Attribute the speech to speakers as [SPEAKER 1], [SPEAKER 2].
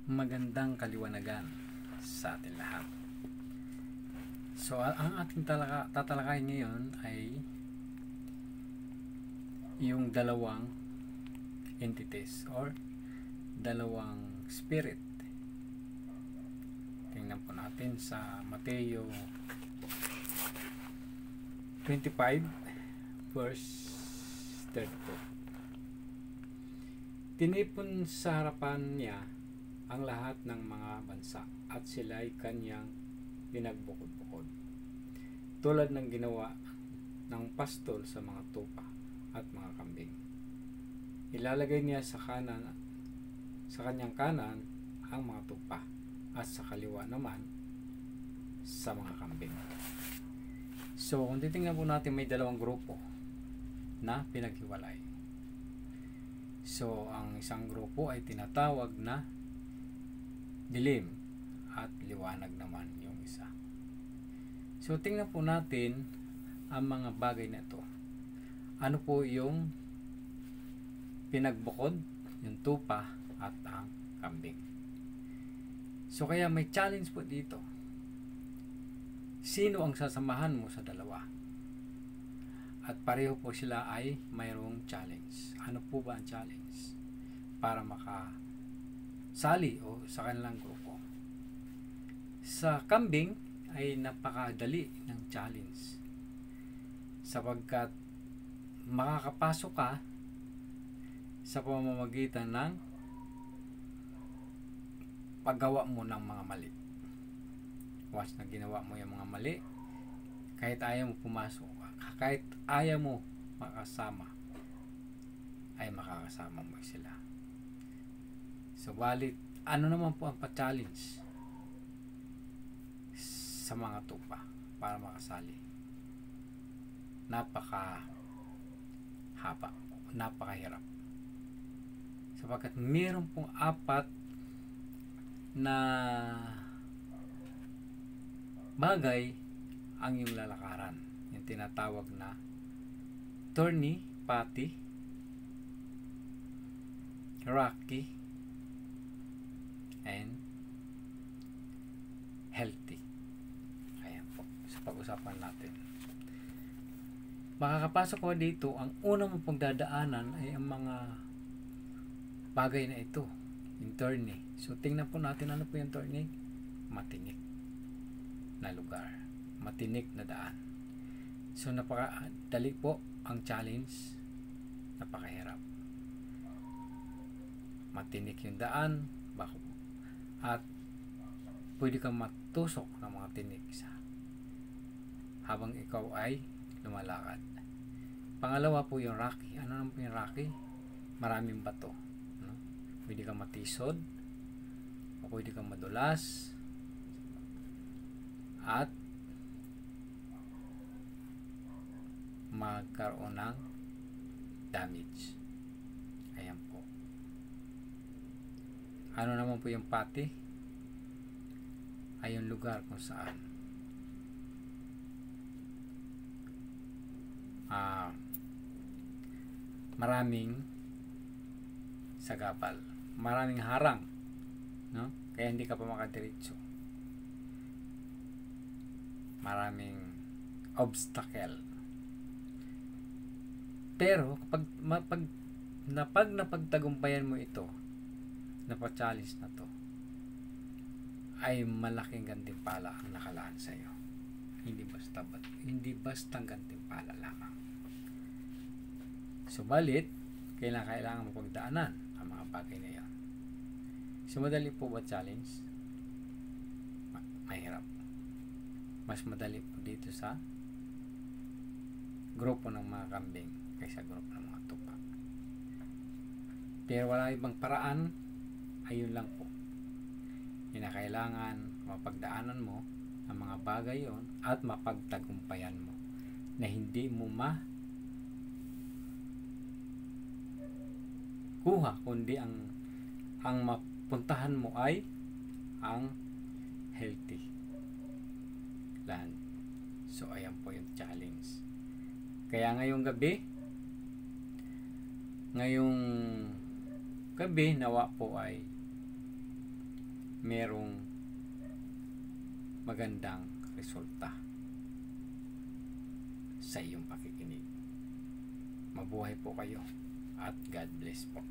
[SPEAKER 1] Magandang kaliwanagan sa atin lahat. So, ang ating tatalakayin ngayon ay yung dalawang entities or dalawang spirit. Tingnan po natin sa Mateo 25 verse 32. Tinipon sa harapan niya ang lahat ng mga bansa at sila'y kanyang pinagbukod-bukod, tulad ng ginawa ng pastol sa mga tupa at mga kambing. Ilalagay niya sa kanyang kanan ang mga tupa at sa kaliwa naman sa mga kambing. So kung titingnan po natin, may dalawang grupo na pinaghiwalay. So ang isang grupo ay tinatawag na dilim at liwanag naman yung isa. So tingnan po natin ang mga bagay na ito. Ano po yung pinagbukod, yung tupa at ang kambing. So kaya may challenge po dito. Sino ang sasamahan mo sa dalawa? At pareho po sila ay mayroong challenge. Ano po ba ang challenge? Para makasali o sa kanilang grupo. Sa kambing ay napakadali ng challenge. Sapagkat makakapasok ka sa pamamagitan ng paggawa mo ng mga mali. Once na ginawa mo yung mga mali, kahit ayaw mo pumasok, kahit ayaw mo makasama, ay makakasama mo sila. So, balit, ano naman po ang pa-challenge sa mga tupa para makasali? Napakahaba, napakahirap. Sapagkat mayroon pong 4 na bagay ang iyong lalakaran. Yung tinatawag na thorny, patty, rocky, and healthy. Ayan po. So pag-usapan natin. Makakapasok ko dito, ang unang mong pagdadaanan ay ang mga bagay na ito. Yung thorny. So tingnan po natin, ano po yung thorny? Matinik na lugar. Matinik na daan. So napakadali po ang challenge, napakahirap. Matinik yung daan, at pwede kang matusok ng mga tinik habang ikaw ay lumalakad. Pangalawa po yung rocky. Ano naman po yung rocky? Maraming bato. Pwede kang matisod, o pwede kang madulas, at magkaroon ng damage. Ayan po. Ano naman po yung pati? Ay yung lugar kung saan maraming sagabal, maraming harang, no? Kaya hindi ka pa makadiretso. Maraming obstacle. Pero kapag napagtagumpayan mo ito, napag-challenge na to, ay malaking gantimpala ang nakalaan sa iyo. Hindi basta gantimpala lamang. Subalit, kailangan mo pagdaanan ang mga bagay na yan. So madali po ba challenge? Mahirap. Mas madali po dito sa grupo ng mga kambing kaysa grupo ng mga tupa. Pero wala ibang paraan, ayun lang po. Kailangan mapagdaanan mo ang mga bagay yon at mapagtagumpayan mo na hindi mo kuha, kundi ang mapuntahan mo ay ang healthy land. So ayan po yung challenge. Kaya ngayong gabi nawa po ay merong magandang resulta sa iyong pakikinig. Mabuhay po kayo at God bless po.